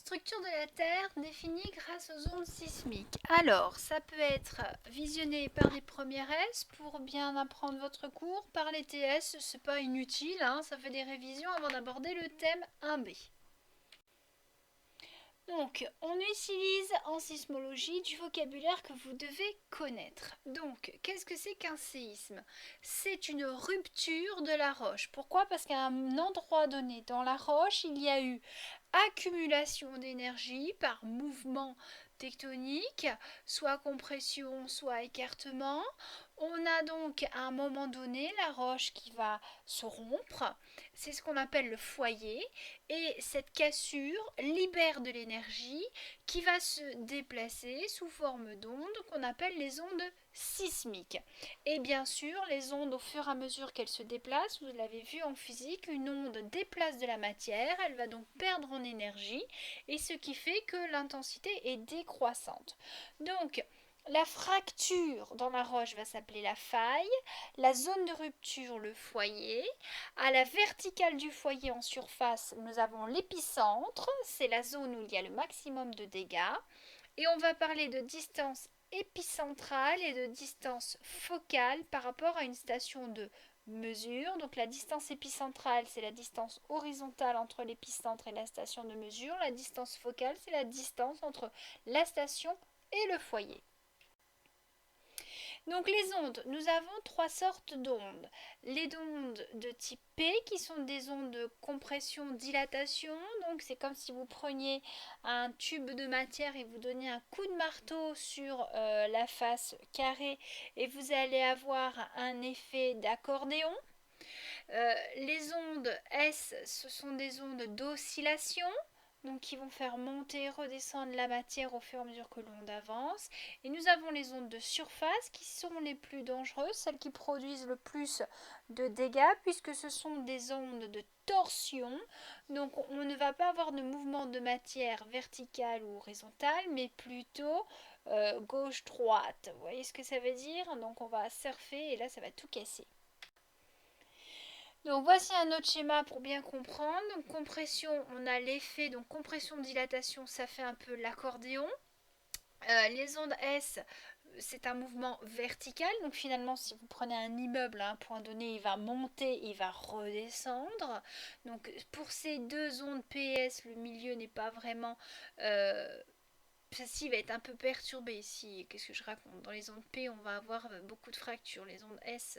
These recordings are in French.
Structure de la Terre définie grâce aux ondes sismiques. Alors, ça peut être visionné par les premières S pour bien apprendre votre cours. Par les TS, c'est pas inutile, ça fait des révisions avant d'aborder le thème 1B. Donc, on utilise en sismologie du vocabulaire que vous devez connaître. Donc, qu'est-ce que c'est qu'un séisme? C'est une rupture de la roche. Pourquoi? Parce qu'à un endroit donné dans la roche, il y a eu accumulation d'énergie par mouvement tectonique, soit compression, soit écartement. On a donc à un moment donné la roche qui va se rompre. C'est ce qu'on appelle le foyer. Et cette cassure libère de l'énergie qui va se déplacer sous forme d'ondes qu'on appelle les ondes sismiques. Et bien sûr, les ondes, au fur et à mesure qu'elles se déplacent, vous l'avez vu en physique, une onde déplace de la matière, elle va donc perdre en énergie, et ce qui fait que l'intensité est décroissante. Donc, la fracture dans la roche va s'appeler la faille, la zone de rupture le foyer. À la verticale du foyer en surface, nous avons l'épicentre, c'est la zone où il y a le maximum de dégâts. Et on va parler de distance épicentrale et de distance focale par rapport à une station de mesure. Donc la distance épicentrale, c'est la distance horizontale entre l'épicentre et la station de mesure. La distance focale, c'est la distance entre la station et le foyer. Donc les ondes, nous avons trois sortes d'ondes. Les ondes de type P qui sont des ondes de compression-dilatation. Donc c'est comme si vous preniez un tube de matière et vous donniez un coup de marteau sur la face carrée et vous allez avoir un effet d'accordéon. Les ondes S, ce sont des ondes d'oscillation, donc qui vont faire monter et redescendre la matière au fur et à mesure que l'onde avance. Et nous avons les ondes de surface qui sont les plus dangereuses, celles qui produisent le plus de dégâts, puisque ce sont des ondes de torsion. Donc on ne va pas avoir de mouvement de matière verticale ou horizontale, mais plutôt gauche-droite. Vous voyez ce que ça veut dire? Donc on va surfer et là ça va tout casser. Donc voici un autre schéma pour bien comprendre. Donc compression, on a l'effet, donc compression-dilatation, ça fait un peu l'accordéon. Les ondes S, c'est un mouvement vertical. Donc finalement, si vous prenez un immeuble à un point donné, il va monter, il va redescendre. Donc pour ces deux ondes PS, le milieu n'est pas vraiment... celle-ci va être un peu perturbée ici. Qu'est-ce que je raconte? Dans les ondes P, on va avoir beaucoup de fractures. Les ondes S,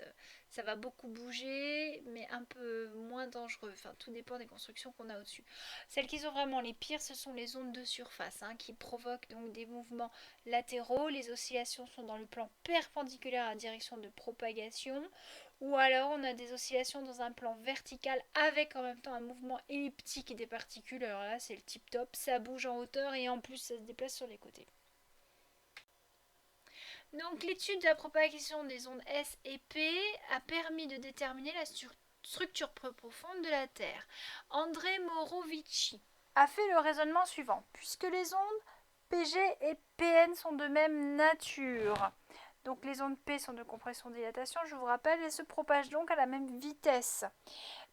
ça va beaucoup bouger, mais un peu moins dangereux. Enfin, tout dépend des constructions qu'on a au-dessus. Celles qui sont vraiment les pires, ce sont les ondes de surface, qui provoquent donc des mouvements latéraux. Les oscillations sont dans le plan perpendiculaire à la direction de propagation. Ou alors on a des oscillations dans un plan vertical avec en même temps un mouvement elliptique des particules. Alors là c'est le tip top, ça bouge en hauteur et en plus ça se déplace sur les côtés. Donc l'étude de la propagation des ondes S et P a permis de déterminer la structure profonde de la Terre. André Morovici a fait le raisonnement suivant. Puisque les ondes PG et PN sont de même nature, donc les ondes P sont de compression-dilatation, je vous rappelle, elles se propagent donc à la même vitesse.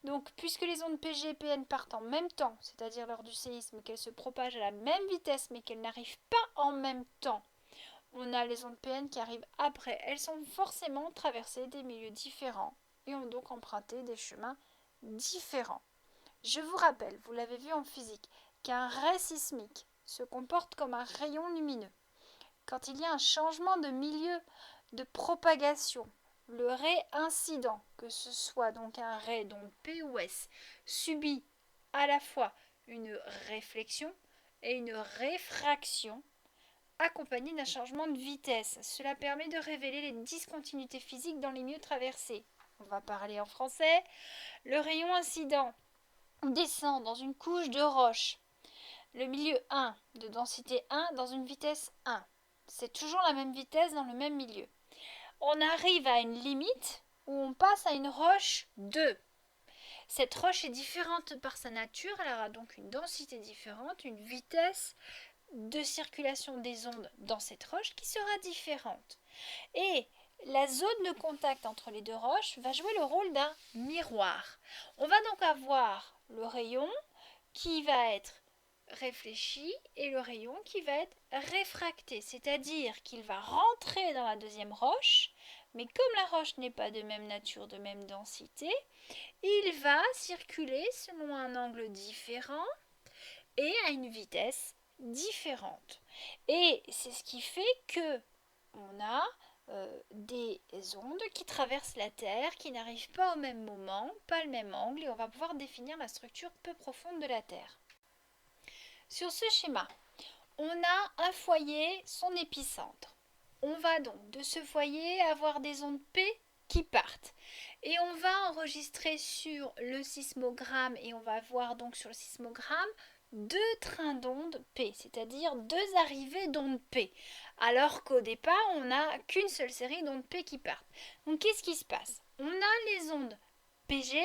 Donc puisque les ondes PG et PN partent en même temps, c'est-à-dire lors du séisme, qu'elles se propagent à la même vitesse mais qu'elles n'arrivent pas en même temps, on a les ondes PN qui arrivent après. Elles sont forcément traversées des milieux différents et ont donc emprunté des chemins différents. Je vous rappelle, vous l'avez vu en physique, qu'un ray sismique se comporte comme un rayon lumineux. Quand il y a un changement de milieu de propagation, le ray incident, que ce soit donc un ray dont P ou S, subit à la fois une réflexion et une réfraction accompagnée d'un changement de vitesse. Cela permet de révéler les discontinuités physiques dans les milieux traversés. On va parler en français. Le rayon incident descend dans une couche de roche. Le milieu 1 de densité 1 dans une vitesse 1. C'est toujours la même vitesse dans le même milieu. On arrive à une limite où on passe à une roche 2. Cette roche est différente par sa nature, elle aura donc une densité différente, une vitesse de circulation des ondes dans cette roche qui sera différente. Et la zone de contact entre les deux roches va jouer le rôle d'un miroir. On va donc avoir le rayon qui va être réfléchi et le rayon qui va être réfracté, c'est-à-dire qu'il va rentrer dans la deuxième roche, mais comme la roche n'est pas de même nature, de même densité, il va circuler selon un angle différent et à une vitesse différente. Et c'est ce qui fait que on a des ondes qui traversent la Terre, qui n'arrivent pas au même moment, pas le même angle, et on va pouvoir définir la structure peu profonde de la Terre. Sur ce schéma, on a un foyer, son épicentre. On va donc de ce foyer avoir des ondes P qui partent. Et on va enregistrer sur le sismogramme, et on va voir donc sur le sismogramme deux trains d'ondes P, c'est-à-dire deux arrivées d'ondes P, alors qu'au départ, on n'a qu'une seule série d'ondes P qui partent. Donc qu'est-ce qui se passe? On a les ondes PG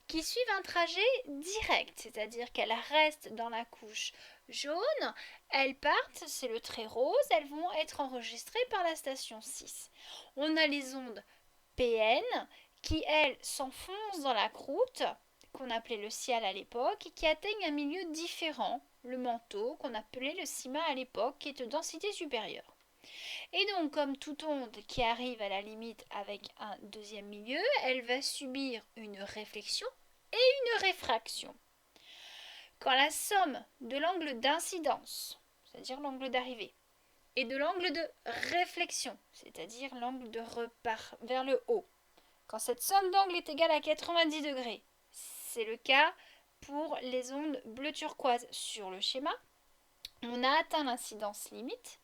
qui suivent un trajet direct, c'est-à-dire qu'elles restent dans la couche jaune, elles partent, c'est le trait rose, elles vont être enregistrées par la station 6. On a les ondes PN qui, elles, s'enfoncent dans la croûte, qu'on appelait le ciel à l'époque, et qui atteignent un milieu différent, le manteau, qu'on appelait le cima à l'époque, qui est de densité supérieure. Et donc, comme toute onde qui arrive à la limite avec un deuxième milieu, elle va subir une réflexion et une réfraction. Quand la somme de l'angle d'incidence, c'est-à-dire l'angle d'arrivée, et de l'angle de réflexion, c'est-à-dire l'angle de repart vers le haut, quand cette somme d'angles est égale à 90 degrés, c'est le cas pour les ondes bleu turquoise sur le schéma, on a atteint l'incidence limite.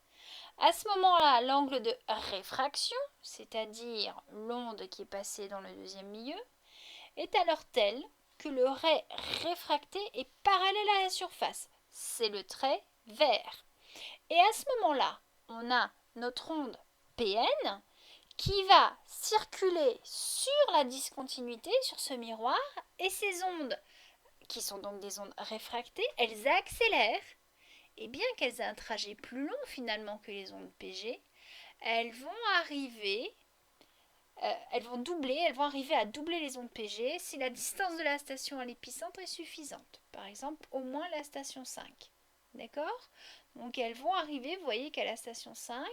À ce moment-là, l'angle de réfraction, c'est-à-dire l'onde qui est passée dans le deuxième milieu, est alors tel que le ray réfracté est parallèle à la surface. C'est le trait vert. Et à ce moment-là, on a notre onde PN qui va circuler sur la discontinuité, sur ce miroir, et ces ondes, qui sont donc des ondes réfractées, elles accélèrent, et bien qu'elles aient un trajet plus long finalement que les ondes PG, elles vont arriver, elles vont arriver à doubler les ondes PG si la distance de la station à l'épicentre est suffisante. Par exemple, au moins la station 5. D'accord? Donc elles vont arriver, vous voyez qu'à la station 5,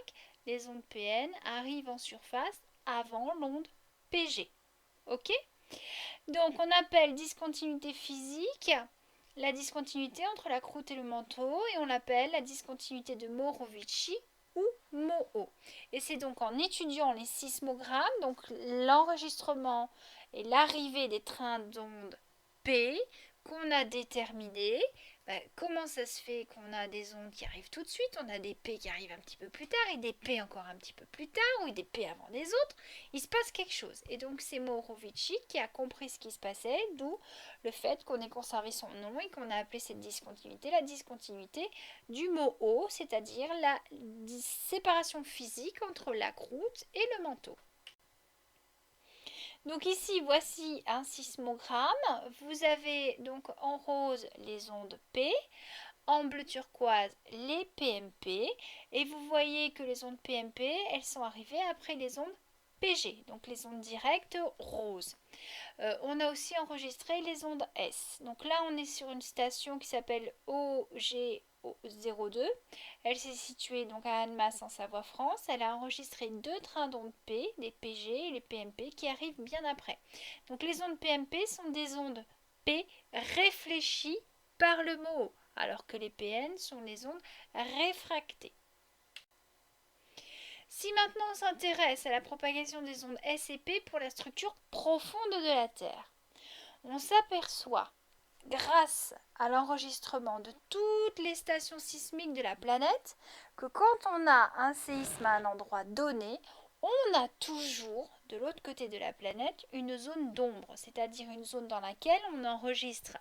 les ondes PN arrivent en surface avant l'onde PG. Ok? Donc on appelle discontinuité physique la discontinuité entre la croûte et le manteau, et on l'appelle la discontinuité de Morovici ou MOO. Et c'est donc en étudiant les sismogrammes, donc l'enregistrement et l'arrivée des trains d'ondes P, qu'on a déterminé comment ça se fait qu'on a des ondes qui arrivent tout de suite, on a des P qui arrivent un petit peu plus tard et des P encore un petit peu plus tard, ou des P avant des autres. Il se passe quelque chose. Et donc c'est Morovici qui a compris ce qui se passait, d'où le fait qu'on ait conservé son nom et qu'on a appelé cette discontinuité la discontinuité du MOO, c'est-à-dire la séparation physique entre la croûte et le manteau. Donc ici, voici un sismogramme. Vous avez donc en rose les ondes P, en bleu turquoise les PMP, et vous voyez que les ondes PMP, elles sont arrivées après les ondes PG, donc les ondes directes roses. On a aussi enregistré les ondes S. Donc là, on est sur une station qui s'appelle OG02. Elle s'est située donc à Annemasse en Savoie-France. Elle a enregistré deux trains d'ondes P, les PG et les PMP, qui arrivent bien après. Donc les ondes PMP sont des ondes P réfléchies par le MOO, alors que les PN sont les ondes réfractées. Si maintenant on s'intéresse à la propagation des ondes S et P pour la structure profonde de la Terre, on s'aperçoit, grâce à l'enregistrement de toutes les stations sismiques de la planète, que quand on a un séisme à un endroit donné, on a toujours, de l'autre côté de la planète, une zone d'ombre, c'est-à-dire une zone dans laquelle on n'enregistre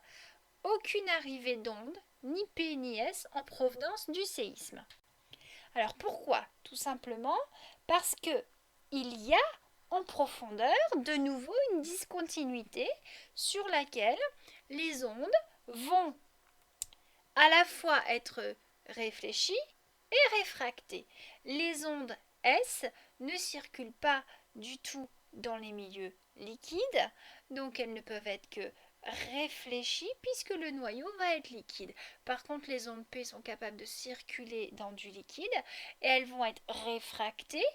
aucune arrivée d'ondes, ni P ni S, en provenance du séisme. Alors pourquoi? Tout simplement parce que il y a en profondeur de nouveau une discontinuité sur laquelle les ondes vont à la fois être réfléchies et réfractées. Les ondes S ne circulent pas du tout dans les milieux liquides, donc elles ne peuvent être que réfléchi puisque le noyau va être liquide. Par contre, les ondes P sont capables de circuler dans du liquide et elles vont être réfractées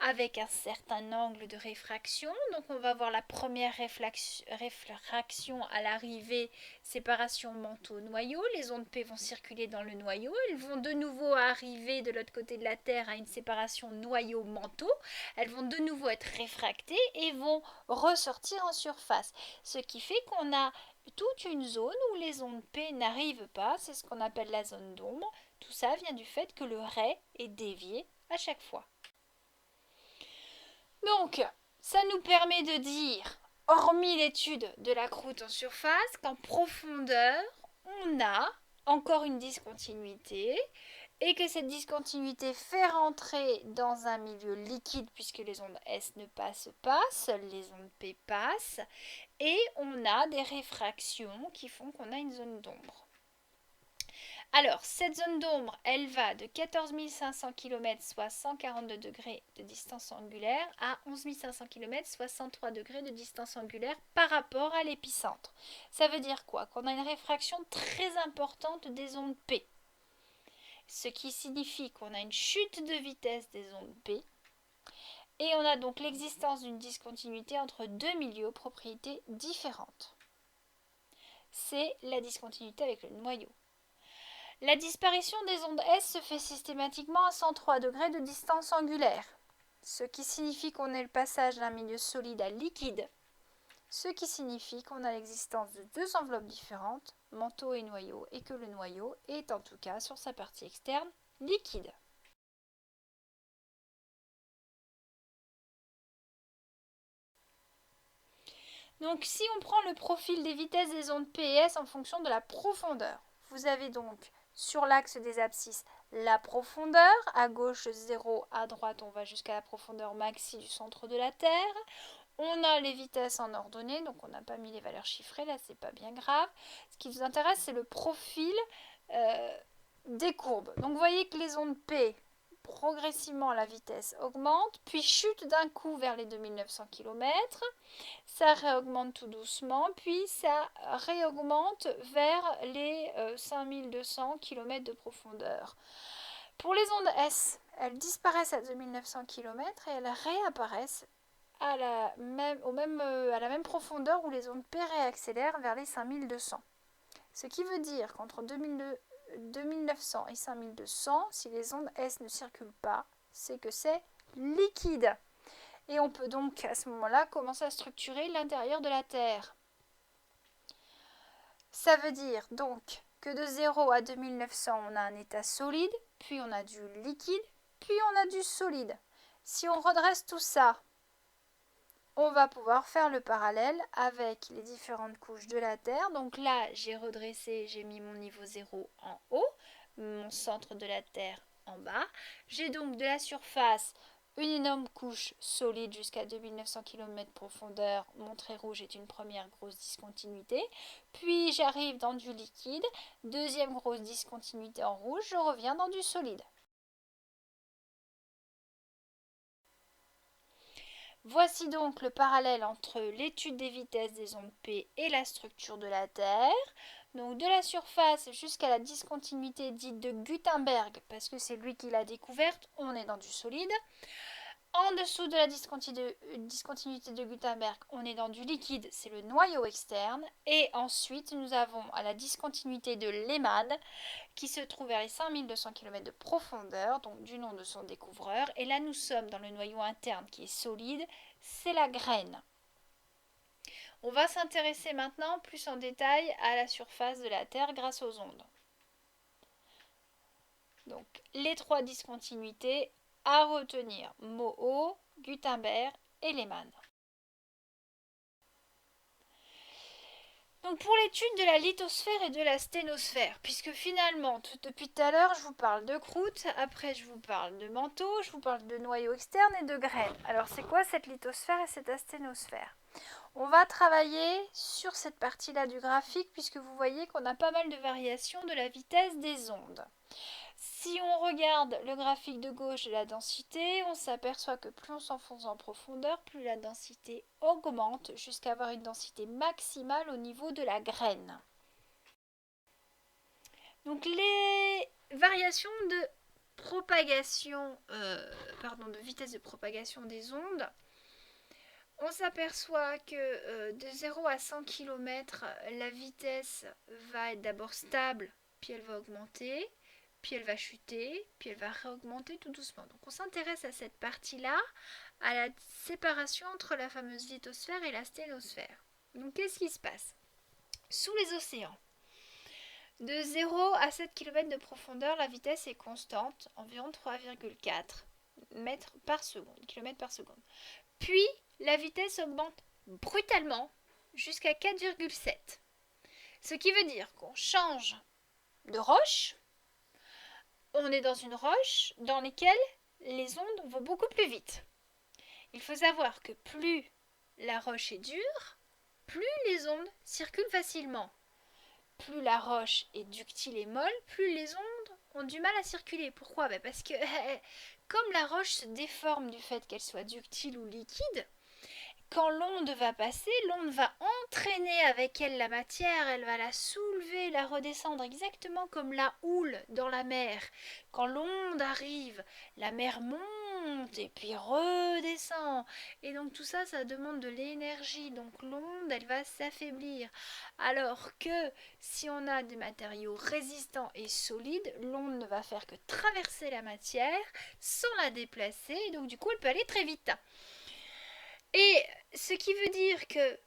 avec un certain angle de réfraction. Donc on va voir la première réfraction à l'arrivée, séparation manteau-noyau. Les ondes P vont circuler dans le noyau. Elles vont de nouveau arriver de l'autre côté de la Terre à une séparation noyau-manteau. Elles vont de nouveau être réfractées et vont ressortir en surface. Ce qui fait qu'on a toute une zone où les ondes P n'arrivent pas, c'est ce qu'on appelle la zone d'ombre. Tout ça vient du fait que le ray est dévié à chaque fois. Donc, ça nous permet de dire, hormis l'étude de la croûte en surface, qu'en profondeur, on a encore une discontinuité et que cette discontinuité fait rentrer dans un milieu liquide puisque les ondes S ne passent pas, seules les ondes P passent, et on a des réfractions qui font qu'on a une zone d'ombre. Alors, cette zone d'ombre, elle va de 14 500 km, soit 142 degrés de distance angulaire, à 11 500 km, soit 103 degrés de distance angulaire par rapport à l'épicentre. Ça veut dire quoi? Qu'on a une réfraction très importante des ondes P. Ce qui signifie qu'on a une chute de vitesse des ondes P. Et on a donc l'existence d'une discontinuité entre deux milieux aux propriétés différentes. C'est la discontinuité avec le noyau. La disparition des ondes S se fait systématiquement à 103 degrés de distance angulaire, ce qui signifie qu'on est le passage d'un milieu solide à liquide, ce qui signifie qu'on a l'existence de deux enveloppes différentes, manteau et noyau, et que le noyau est en tout cas sur sa partie externe liquide. Donc si on prend le profil des vitesses des ondes P et S en fonction de la profondeur, vous avez donc sur l'axe des abscisses la profondeur, à gauche 0, à droite on va jusqu'à la profondeur maxi du centre de la Terre. On a les vitesses en ordonnée, donc on n'a pas mis les valeurs chiffrées, là c'est pas bien grave. Ce qui nous intéresse c'est le profil des courbes. Donc vous voyez que les ondes P, progressivement la vitesse augmente, puis chute d'un coup vers les 2900 km. Ça réaugmente tout doucement, puis ça réaugmente vers les 5200 km de profondeur. Pour les ondes S, elles disparaissent à 2900 km et elles réapparaissent à la même profondeur où les ondes P réaccélèrent vers les 5200. Ce qui veut dire qu'entre 2900 et 5200, si les ondes S ne circulent pas, c'est que c'est liquide. Et on peut donc à ce moment-là commencer à structurer l'intérieur de la Terre. Ça veut dire donc que de 0 à 2900, on a un état solide, puis on a du liquide, puis on a du solide. Si on redresse tout ça, on va pouvoir faire le parallèle avec les différentes couches de la Terre. Donc là, j'ai redressé, j'ai mis mon niveau 0 en haut, mon centre de la Terre en bas. J'ai donc de la surface une énorme couche solide jusqu'à 2900 km de profondeur. Mon trait rouge est une première grosse discontinuité. Puis j'arrive dans du liquide. Deuxième grosse discontinuité en rouge. Je reviens dans du solide. Voici donc le parallèle entre l'étude des vitesses des ondes P et la structure de la Terre. Donc de la surface jusqu'à la discontinuité dite de Gutenberg, parce que c'est lui qui l'a découverte, on est dans du solide. En dessous de la discontinuité de Gutenberg, on est dans du liquide, c'est le noyau externe. Et ensuite, nous avons à la discontinuité de Lehmann, qui se trouve vers les 5200 km de profondeur, donc du nom de son découvreur. Et là, nous sommes dans le noyau interne qui est solide, c'est la graine. On va s'intéresser maintenant plus en détail à la surface de la Terre grâce aux ondes. Donc, les trois discontinuités à retenir: Moho, Gutenberg et Lehmann. Donc pour l'étude de la lithosphère et de la sténosphère, puisque finalement, depuis tout à l'heure, je vous parle de croûte, après je vous parle de manteau, je vous parle de noyau externe et de graines. Alors c'est quoi cette lithosphère et cette asténosphère? On va travailler sur cette partie-là du graphique, puisque vous voyez qu'on a pas mal de variations de la vitesse des ondes. Si on regarde le graphique de gauche de la densité, on s'aperçoit que plus on s'enfonce en profondeur, plus la densité augmente jusqu'à avoir une densité maximale au niveau de la graine. Donc les variations de propagation, de vitesse de propagation des ondes, on s'aperçoit que de 0 à 100 km, la vitesse va être d'abord stable, puis elle va augmenter, puis elle va chuter, puis elle va réaugmenter tout doucement. Donc on s'intéresse à cette partie-là, à la séparation entre la fameuse lithosphère et la sténosphère. Donc qu'est-ce qui se passe? Sous les océans, de 0 à 7 km de profondeur, la vitesse est constante, environ 3,4 mètres par seconde, km par seconde. Puis, la vitesse augmente brutalement jusqu'à 4,7. Ce qui veut dire qu'on change de roche, on est dans une roche dans laquelle les ondes vont beaucoup plus vite. Il faut savoir que plus la roche est dure, plus les ondes circulent facilement. Plus la roche est ductile et molle, plus les ondes ont du mal à circuler. Pourquoi? Parce que comme la roche se déforme du fait qu'elle soit ductile ou liquide, quand l'onde va passer, l'onde va entraîner avec elle la matière, elle va la soulever, la redescendre, exactement comme la houle dans la mer. Quand l'onde arrive, la mer monte et puis redescend. Et donc tout ça, ça demande de l'énergie. Donc l'onde, elle va s'affaiblir. Alors que si on a des matériaux résistants et solides, l'onde ne va faire que traverser la matière sans la déplacer. Et donc du coup, elle peut aller très vite. Et ce qui veut dire que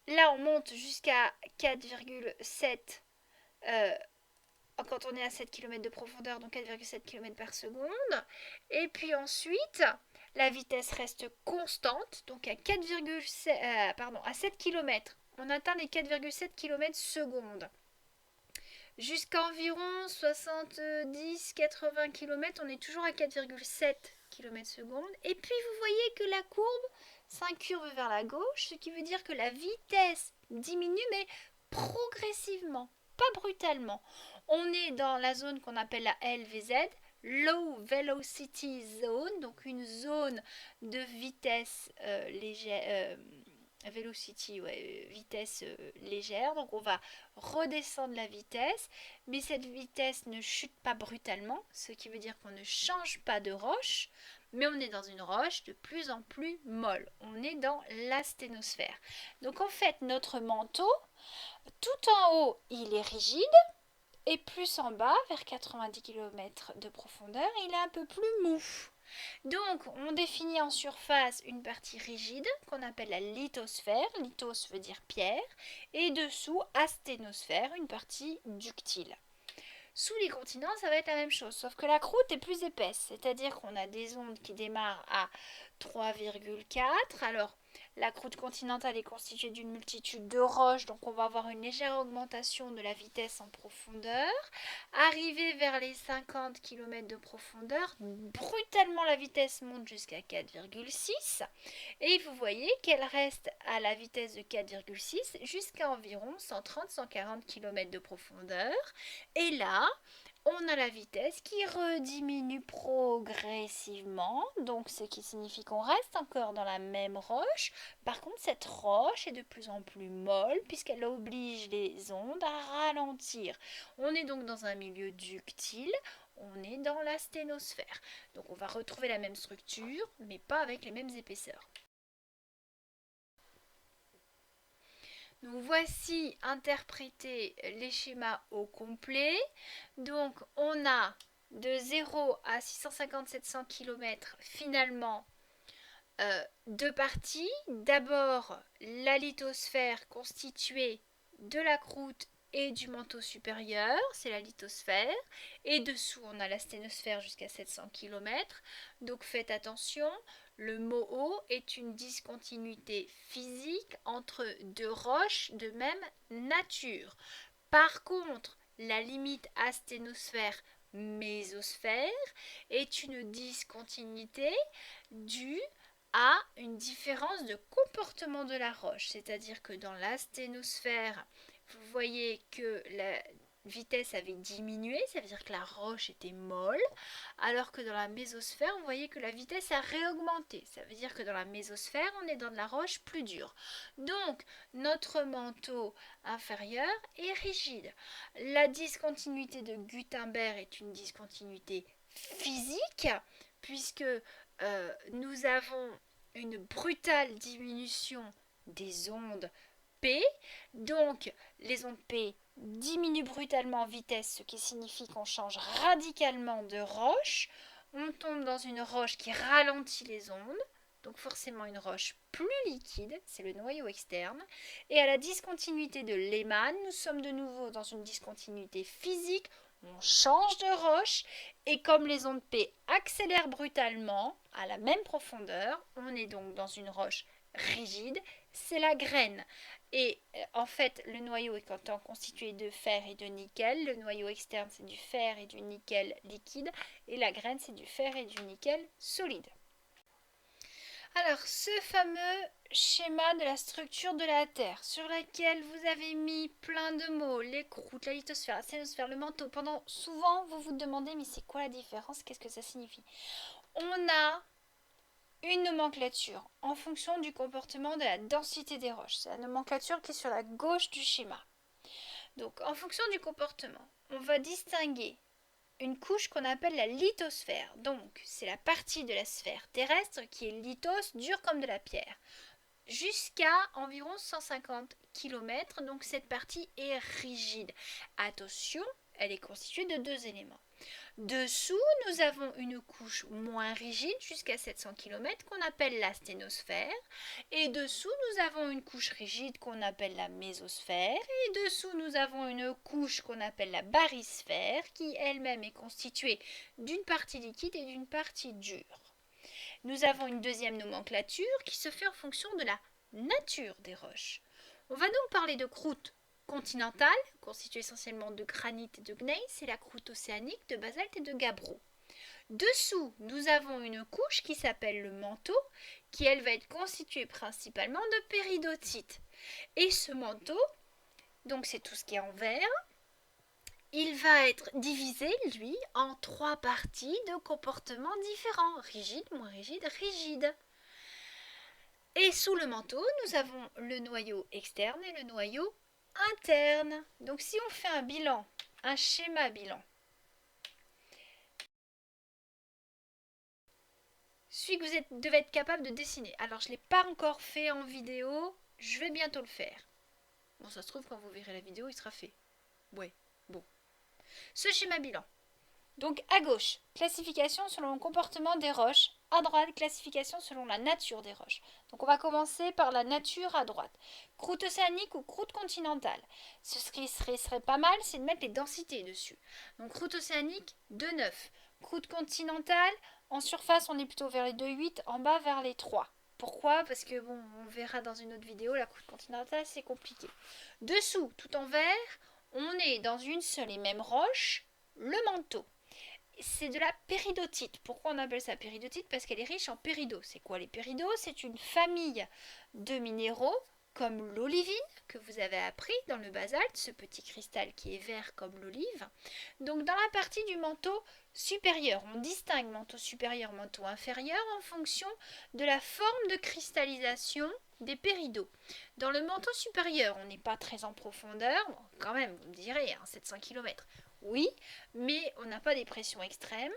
là, on monte jusqu'à 4,7 quand on est à 7 km de profondeur, donc 4,7 km par seconde. Et puis ensuite, la vitesse reste constante, donc à 7 km, on atteint les 4,7 km secondes. Jusqu'à environ 70-80 km, on est toujours à 4,7 km secondes. Et puis vous voyez que la courbe s'incurve vers la gauche, ce qui veut dire que la vitesse diminue, mais progressivement, pas brutalement. On est dans la zone qu'on appelle la LVZ, Low Velocity Zone, donc une zone de vitesse légère. Velocity, vitesse légère. Donc on va redescendre la vitesse, mais cette vitesse ne chute pas brutalement, ce qui veut dire qu'on ne change pas de roche, mais on est dans une roche de plus en plus molle. On est dans la sténosphère. Donc en fait, notre manteau, tout en haut, il est rigide, et plus en bas, vers 90 km de profondeur, il est un peu plus mou. Donc, on définit en surface une partie rigide qu'on appelle la lithosphère. Lithos veut dire pierre. Et dessous, asténosphère, une partie ductile. Sous les continents, ça va être la même chose, sauf que la croûte est plus épaisse. C'est-à-dire qu'on a des ondes qui démarrent à 3,4. Alors, la croûte continentale est constituée d'une multitude de roches, donc on va avoir une légère augmentation de la vitesse en profondeur. Arrivé vers les 50 km de profondeur, brutalement la vitesse monte jusqu'à 4,6 et vous voyez qu'elle reste à la vitesse de 4,6 jusqu'à environ 130-140 km de profondeur. Et là, on a la vitesse qui rediminue progressivement, donc ce qui signifie qu'on reste encore dans la même roche. Par contre, cette roche est de plus en plus molle puisqu'elle oblige les ondes à ralentir. On est donc dans un milieu ductile, on est dans la sténosphère. Donc on va retrouver la même structure, mais pas avec les mêmes épaisseurs. Donc voici interpréter les schémas au complet. Donc on a de 0 à 650-700 km finalement deux parties. D'abord la lithosphère constituée de la croûte et du manteau supérieur, c'est la lithosphère. Et dessous on a la sténosphère jusqu'à 700 km. Donc faites attention. Le mot eau est une discontinuité physique entre deux roches de même nature. Par contre, la limite asténosphère-mésosphère est une discontinuité due à une différence de comportement de la roche. C'est-à-dire que dans l'asténosphère, vous voyez que vitesse avait diminué, ça veut dire que la roche était molle, alors que dans la mésosphère, vous voyez que la vitesse a réaugmenté. Ça veut dire que dans la mésosphère, on est dans de la roche plus dure. Donc, notre manteau inférieur est rigide. La discontinuité de Gutenberg est une discontinuité physique, puisque nous avons une brutale diminution des ondes P. Donc, les ondes P diminuent brutalement en vitesse, ce qui signifie qu'on change radicalement de roche. On tombe dans une roche qui ralentit les ondes, donc forcément une roche plus liquide, c'est le noyau externe. Et à la discontinuité de Lehmann, nous sommes de nouveau dans une discontinuité physique. On change de roche et comme les ondes P accélèrent brutalement à la même profondeur, on est donc dans une roche rigide, c'est la graine. Et en fait, le noyau étant constitué de fer et de nickel, le noyau externe c'est du fer et du nickel liquide, et la graine c'est du fer et du nickel solide. Alors, ce fameux schéma de la structure de la Terre, sur laquelle vous avez mis plein de mots, les croûtes, la lithosphère, la sténosphère, le manteau, souvent vous vous demandez mais c'est quoi la différence, qu'est-ce que ça signifie? On a une nomenclature en fonction du comportement de la densité des roches. C'est la nomenclature qui est sur la gauche du schéma. Donc, en fonction du comportement, on va distinguer une couche qu'on appelle la lithosphère. Donc, c'est la partie de la sphère terrestre qui est lithos, dure comme de la pierre, jusqu'à environ 150 km. Donc, cette partie est rigide. Attention, elle est constituée de deux éléments. Dessous, nous avons une couche moins rigide jusqu'à 700 km qu'on appelle la sténosphère. Et dessous, nous avons une couche rigide qu'on appelle la mésosphère. Et dessous, nous avons une couche qu'on appelle la baryosphère qui elle-même est constituée d'une partie liquide et d'une partie dure. Nous avons une deuxième nomenclature qui se fait en fonction de la nature des roches. On va donc parler de croûte continentale, constituée essentiellement de granit et de gneiss, c'est la croûte océanique, de basalte et de gabbro. Dessous, nous avons une couche qui s'appelle le manteau, qui elle va être constituée principalement de péridotite. Et ce manteau, donc c'est tout ce qui est en vert, il va être divisé, lui, en trois parties de comportements différents, rigide, moins rigide, rigide. Et sous le manteau, nous avons le noyau externe et le noyau interne. Donc si on fait un bilan, un schéma bilan, celui que vous devez être capable de dessiner. Alors je ne l'ai pas encore fait en vidéo, je vais bientôt le faire. Bon, ça se trouve quand vous verrez la vidéo, il sera fait. Ouais, bon. Ce schéma bilan. Donc à gauche, classification selon le comportement des roches. À droite, classification selon la nature des roches. Donc on va commencer par la nature à droite. Croûte océanique ou croûte continentale. Ce qui serait pas mal, c'est de mettre les densités dessus. Donc croûte océanique, 2,9. Croûte continentale, en surface on est plutôt vers les 2,8, en bas vers les 3. Pourquoi? Parce que bon, on verra dans une autre vidéo, la croûte continentale c'est compliqué. Dessous, tout en vert, on est dans une seule et même roche, le manteau. C'est de la péridotite. Pourquoi on appelle ça péridotite? Parce qu'elle est riche en péridots. C'est quoi les péridots? C'est une famille de minéraux comme l'olivine que vous avez appris dans le basalte, ce petit cristal qui est vert comme l'olive. Donc dans la partie du manteau supérieur, on distingue manteau supérieur, manteau inférieur en fonction de la forme de cristallisation des péridots. Dans le manteau supérieur, on n'est pas très en profondeur, bon, quand même, vous me direz, 700 km. Oui, mais on n'a pas des pressions extrêmes.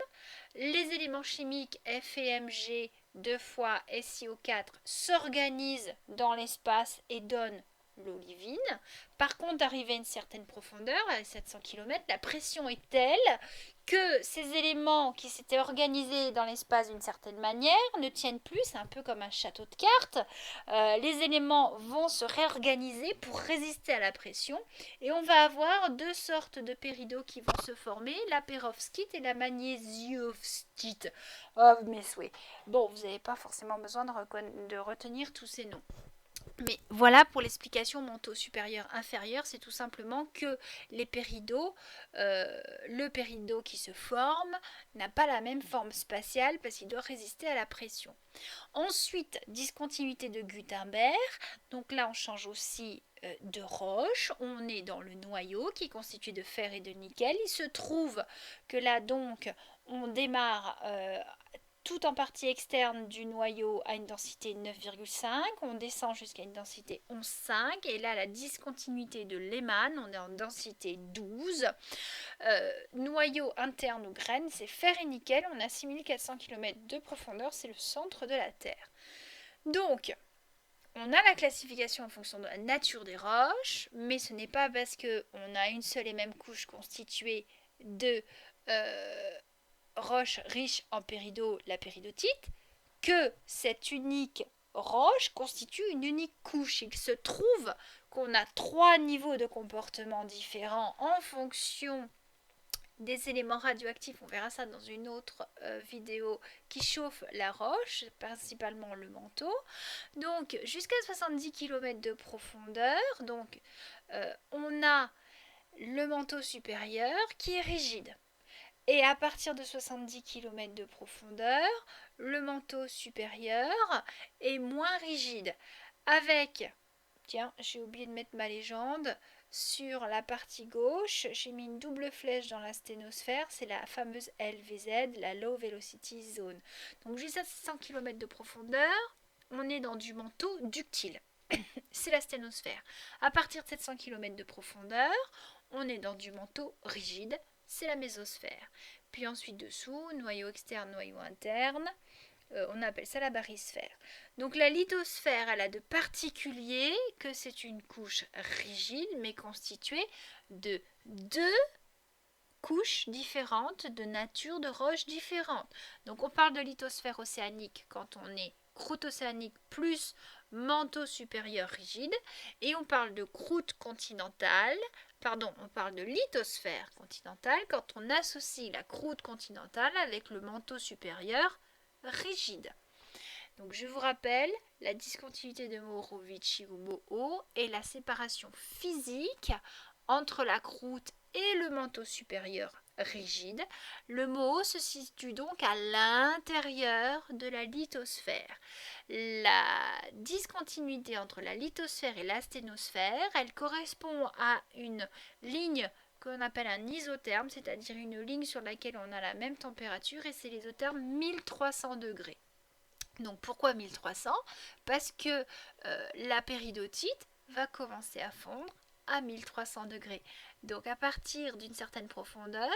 Les éléments chimiques F et Mg 2 fois SiO4 s'organisent dans l'espace et donnent l'olivine. Par contre, arrivé à une certaine profondeur, à 700 km, la pression est telle que ces éléments qui s'étaient organisés dans l'espace d'une certaine manière ne tiennent plus, c'est un peu comme un château de cartes. Les éléments vont se réorganiser pour résister à la pression et on va avoir deux sortes de péridots qui vont se former, la pérovskite et la magnésiovskite. Oh, mes souhaits. Bon, vous n'avez pas forcément besoin de retenir tous ces noms. Mais voilà pour l'explication manteau supérieur-inférieur, c'est tout simplement que les péridots, le péridot qui se forme n'a pas la même forme spatiale parce qu'il doit résister à la pression. Ensuite, discontinuité de Gutenberg, donc là on change aussi de roche, on est dans le noyau qui est constitué de fer et de nickel. Il se trouve que là donc on démarre tout en partie externe du noyau à une densité 9,5, on descend jusqu'à une densité 11,5 et là la discontinuité de Lehmann, on est en densité 12. Noyau interne ou graine, c'est fer et nickel, on a 6400 km de profondeur, c'est le centre de la Terre. Donc, on a la classification en fonction de la nature des roches, mais ce n'est pas parce qu'on a une seule et même couche constituée de roches riches en péridot, la péridotite, que cette unique roche constitue une unique couche. Il se trouve qu'on a 3 niveaux de comportement différents en fonction des éléments radioactifs, on verra ça dans une autre vidéo, qui chauffe la roche, principalement le manteau. Donc jusqu'à 70 km de profondeur, donc on a le manteau supérieur qui est rigide. Et à partir de 70 km de profondeur, le manteau supérieur est moins rigide. Avec, tiens, j'ai oublié de mettre ma légende, sur la partie gauche, j'ai mis une double flèche dans la sténosphère, c'est la fameuse LVZ, la Low Velocity Zone. Donc jusqu'à 700 km de profondeur, on est dans du manteau ductile. C'est la sténosphère. À partir de 700 km de profondeur, on est dans du manteau rigide, c'est la mésosphère. Puis ensuite dessous, noyau externe, noyau interne, on appelle ça la barysphère. Donc la lithosphère, elle a de particulier que c'est une couche rigide mais constituée de 2 couches différentes de nature de roches différentes. Donc on parle de lithosphère océanique quand on est croûte océanique plus manteau supérieur rigide, et on parle de croûte continentale, on parle de lithosphère continentale quand on associe la croûte continentale avec le manteau supérieur rigide. Donc je vous rappelle la discontinuité de Morovici ou Moho et la séparation physique entre la croûte et le manteau supérieur rigide. Le Moho se situe donc à l'intérieur de la lithosphère. La discontinuité entre la lithosphère et la sténosphère, elle correspond à une ligne qu'on appelle un isotherme, c'est-à-dire une ligne sur laquelle on a la même température, et c'est l'isotherme 1300 degrés. Donc pourquoi 1300 ? Parce que la péridotite va commencer à fondre à 1300 degrés. Donc à partir d'une certaine profondeur,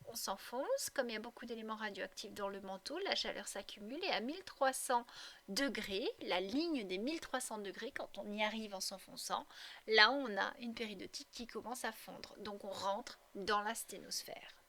on s'enfonce, comme il y a beaucoup d'éléments radioactifs dans le manteau, la chaleur s'accumule et à 1300 degrés, la ligne des 1300 degrés, quand on y arrive en s'enfonçant, là on a une péridotite qui commence à fondre. Donc on rentre dans la sténosphère.